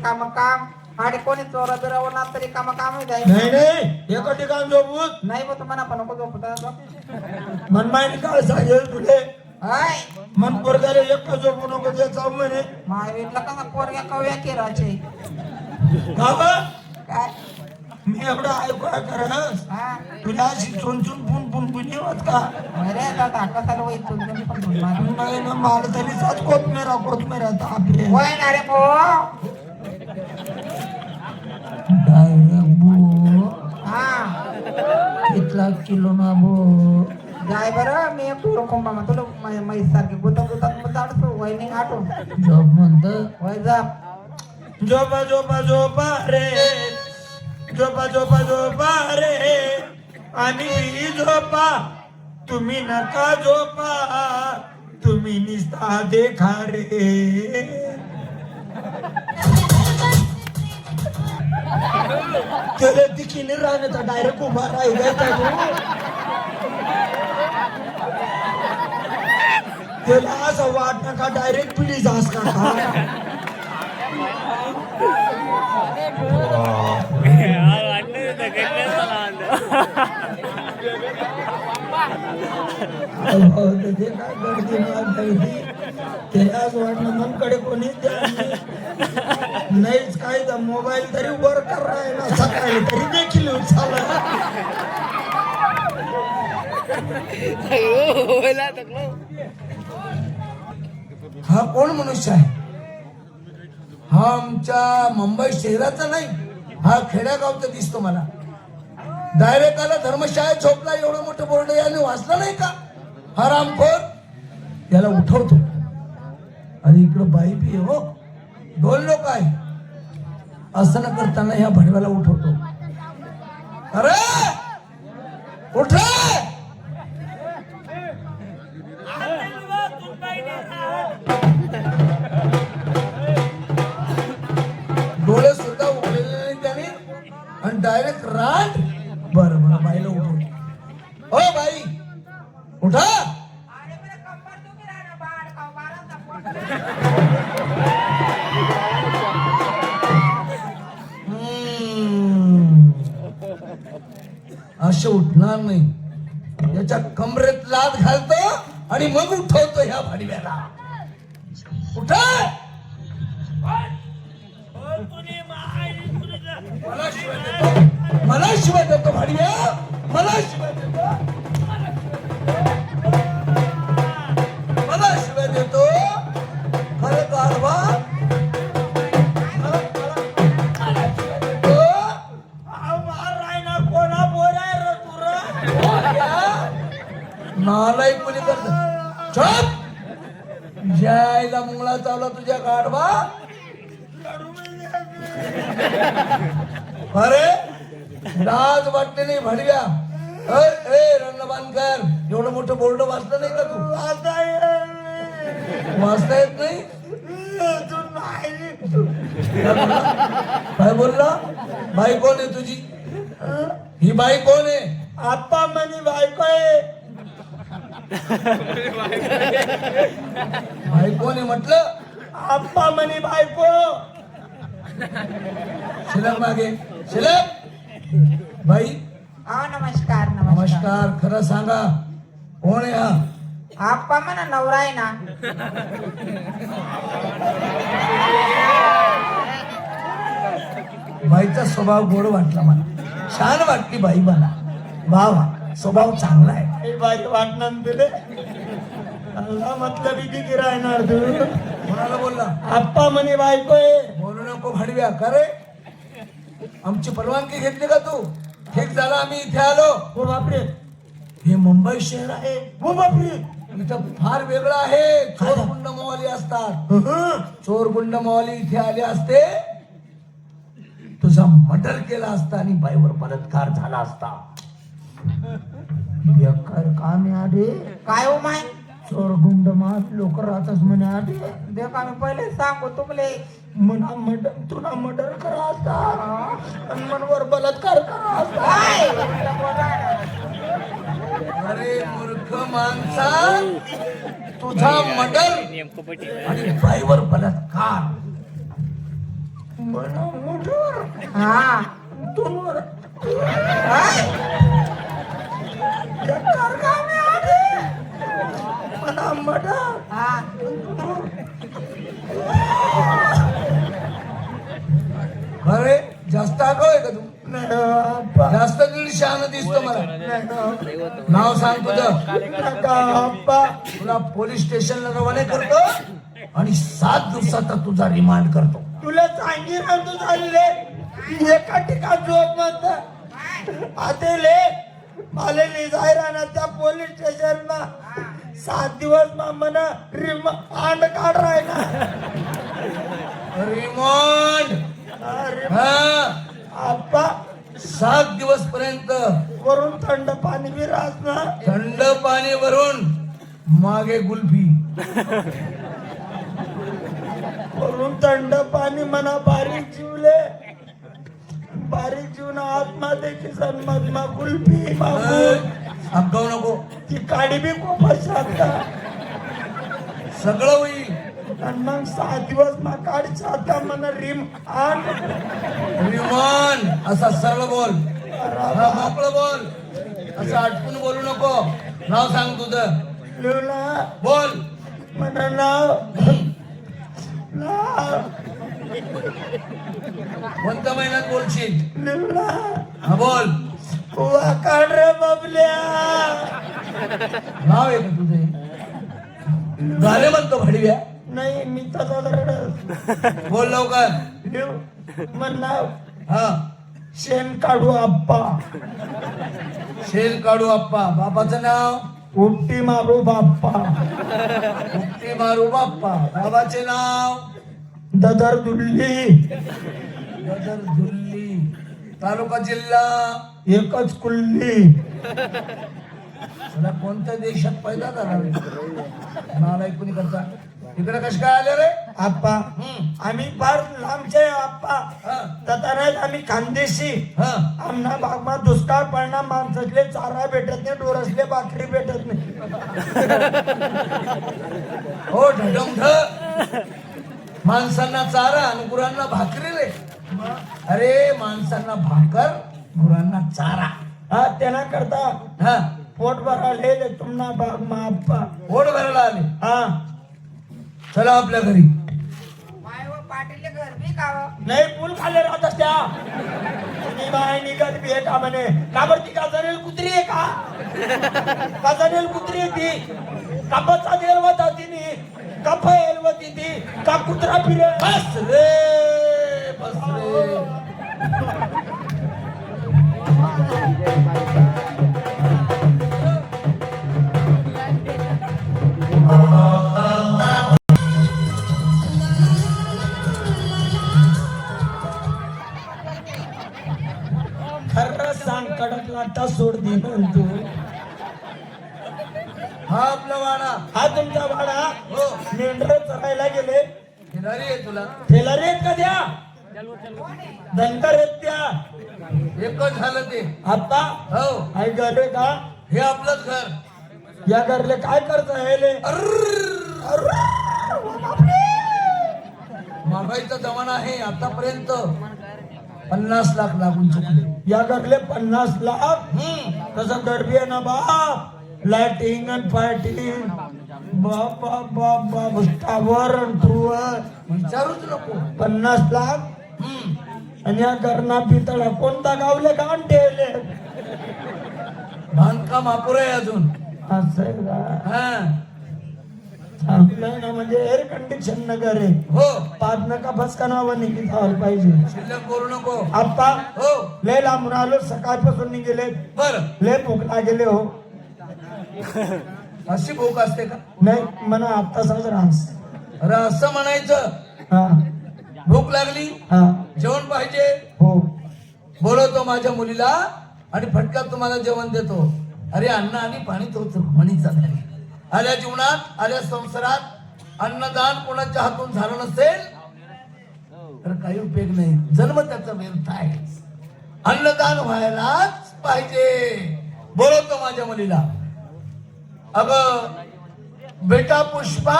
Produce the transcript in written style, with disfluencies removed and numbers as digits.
रिकाम काम आणि कोणी चोरा बिरावर ना तरी काम काम नाही नाही एका ठिकाण झोपूत नाही मग तुम्हाला पण नको झोपत मनमाईने काय सांगेल तुले हाय मन पोरगाले एक झोपू नको त्याचा म्हणे महावीरला का पोरग्या कव्या केराचे का बा? काय मी एवढं ऐकू करस हा तुला अशी चुनचुन पुन पुन पुन येवत का अरे दादा कसाला वय तुम्ही पण बोलणार नाही ना मला तरी सात कोथमेरा तापले वय ना रे पो डायरेक्ट बो हा कितला किलो ना बो जाय बरं मी टूर कोंबा तुला म्हैस सारखी गुतात जाडतो वय आठवून जॉब म्हणत वय जा झोपा झोपा झोपा रे झोपा झोपा झोपा रे आणि मी झोपा तुम्ही नका झोपा तुम्ही निस्ता देखा रे त्याला दिकीने राहण्याचा डायरेक्ट उभा राहिला त्याला असं वाटणं का डायरेक्ट पिढी जास का ते काय गर्दी गर्दी त्यालाच वाटणं मनकडे कोणीच नाहीच काय तर मोबाईल तरी वर करायला सकाळी तरी देखील उचलला हा कोण मनुष्य आहे हा आमच्या मुंबई शहराचा नाही हा खेड्यागावचा दिसतो मला डायरेक्ट आला धर्मशाळेत झोपला एवढं मोठं बोर्ड याने वाचलं नाही का हा रामखोर याला उठवतो आणि इकडं बाई बी हो दोन लोक आहे असं न करताना ह्या भडव्याला उठवतो अरे उठ डोळे सुद्धा उघडलेले नाही त्याने आणि डायरेक्ट राट बरं बरं बाईला उठवतो ओ बाई उठा असं उठणार नाही याच्या कमरेत लाद घालतो आणि मग उठवतो ह्या भाडव्याला उठा मला शिवाय देतो भाडव्या मला शिवाय देतो मला शिवाय देतो खरं कारवा नालाय कोणी करत छप जायला मुंगळा चावला तुझ्या गाडवा अरे लाज वाटते नाही भडव्या रणबांधकर एवढं मोठं बोर्ड वाचलं नाही का तू वाचता येत नाही काय बोलला बाई कोण आहे तुझी ही बाई कोण आहे आप्पा म्हणी बायको आहे बायको ने म्हटलं आप्पा म्हणे बायको शिलक मागे शिलक बाई नमस्कार नमस्कार खरं सांगा कोण आहे हा आप्पा म्हणा नवरा आहे ना बाईचा स्वभाव गोड वाटला मला छान वाटली बाई मला वा वा स्वभाव चांगला आहे बाई वाटणार तुले मतलब किती राहणार तू कोणाला बोलला आप्पा म्हणे बायको बोलू नको भाडव्या का रे आमची परवानगी घेतली का तू ठीक झाला आम्ही इथे आलो हो बापरे हे मुंबई शहर आहे हो बापरे इथं फार वेगळं आहे चोर गुंड मवाली असतात चोर गुंड मवाली इथे आले असते तुझा मर्डर केला असता आणि बाईवर बलात्कार झाला असता बेकार काम आहे आडे काय हो माय चोर गुंड मात लोक राहतच म्हणे आडे देख आम्ही पहिले सांगू तुमले मना मर्डर तुला मर्डर करा असता आणि मनवर बलात्कार करा असता अरे मूर्ख माणसा तुझा मर्डर आणि बाईवर बलात्कार हा हा अरे जास्त आगाव आहे का तू? जास्त दीड शहाणं दिसतो मला. नाव सांग तुझं. तुला पोलीस स्टेशनला रवाने करतो आणि 7 दिवसाचा तुझा रिमांड करतो. तुला सांगितलं तू चालले एका ठिकाण झोप म्हणत आतेले मला निजायरा ना त्या पोलीस स्टेशन 7 दिवस मला रिमांड काढ राहिला. रिमांड हा आप्पा 7 दिवस पर्यंत. वरून थंड पाणी बी राहत ना. थंड पाणी वरून मागे गुल्फी. वरून थंड पाणी म्हणा बारीक जीवले बारीक जीवन आत्महत्येची सन्मत कुल्फी मागून आगाऊ नको. ती काडी बी खूप शकता सगळं होईल. आणि मग 7 दिवस मग काढीच आता मला रिमांड. रिमांड असा सरळ बोल. हा मोकळं बोल. असं अटकून बोलू नको. नाव सांग तुझं. लिहला बोल. म्हणा नाव कोणत्या महिन्यात बोलशील? लिहला हा बोल. काढ रे बाबल्या. नाव आहे का तुझे? झाले म्हणतो भडव्या. नाही मी तसा रडत बोल लवकर. लिहू मग नाव हा शेण काढू आप्पा. शेल काढू आप्पा. बापाचं नाव उपटी मारू बाप्पा. उपटी मारू बाप्पा. बाबाचे नाव ददर दुल्ली. गदर झुल्ली. तालुका जिल्हा एकच कुल्ली. तुला कोणत्या देशात पैदा झाला रे? नालायक कोणी करता. इकडे कश काय आले रे? आप्पा आम्ही फार लांबचे आप्पा. हा तथा नाही आम्ही खानदेशी. हा आमना भागमा दुष्काळ पडणार. माणसातले चारा भेटत नाही. डोरसले भाकरी भेटत नाही. हो ढडमढ. माणसांना चारा आणि गुरांना भाकरी रे. अरे माणसांना भाकर गुरांना चारा. हा त्यांना करता हा पोट भराले तुम्हाला भागमा आप्पा. पोट भरायला आले. हा चला आपल्या घरी. पाटील घर बी काव नाही पूल खाले राहत असत्या. तुम्ही बाय निघत बी का म्हणे का बरं ती काजरेल कुत्री आहे का? काजरेल कुत्री आहे ती. का बच्चा देलवता तिने का फैलवती ती का कुत्रा फिरे. बस रे बस रे. खरं सांग कडक लाटा सोड दे म्हणतो. हा आपला वाडा. हा तुमचा वाडा. हो मेंढर चरायला गेले. खिलारी आहे तुला. ठेला रेत का द्या दंकर येत त्या. एकच झालं ते. आता हो आई घरे का हे आपलंच घर. या घरले काय करत आहे? महागाईचा जमाना आहे. आतापर्यंत 50 लाख लागून चुकले. या घरले 50 लाख. तसं गरबी आहे ना बाप. लाइटिंग आणि फायटिंग बाप बाप बाप बाप टावर टूवर विचारूच नको. 50 लाख. आणि या घरना पितळा कोणता गावले गाण ठेवले. बांधकाम अपुरं आहे अजून. असं आहे का? हा चांगलं ना म्हणजे एअर कंडिशन नगर आहे. हो पाच नका फसका नावा निघी जावं पाहिजे. शिल्लक करू नको. आप्पा हो लय लांबून आलो. सकाळपासून निघेले. बर. लय भूक लागेले हो. अशी भूक असते का? नाही म्हणा आत्ता रास. अरे असं म्हणायचं. हा भूक लागली हा जेवण पाहिजे. हो बोलवतो माझ्या मुलीला आणि फटक्यात तुम्हाला जेवण देतो. अरे अन्न आणि पाणी तोच म्हणीचा नाही. आल्या जीवनात आल्या संसारात अन्नदान कोणाच्या हातून झालं नसेल तर काही उपयोग नाही. जन्म त्याचा व्यर्थ आहे. अन्नदान व्हायलाच पाहिजे. बोलवतो माझ्या मुलीला. अगं बेटा पुष्पा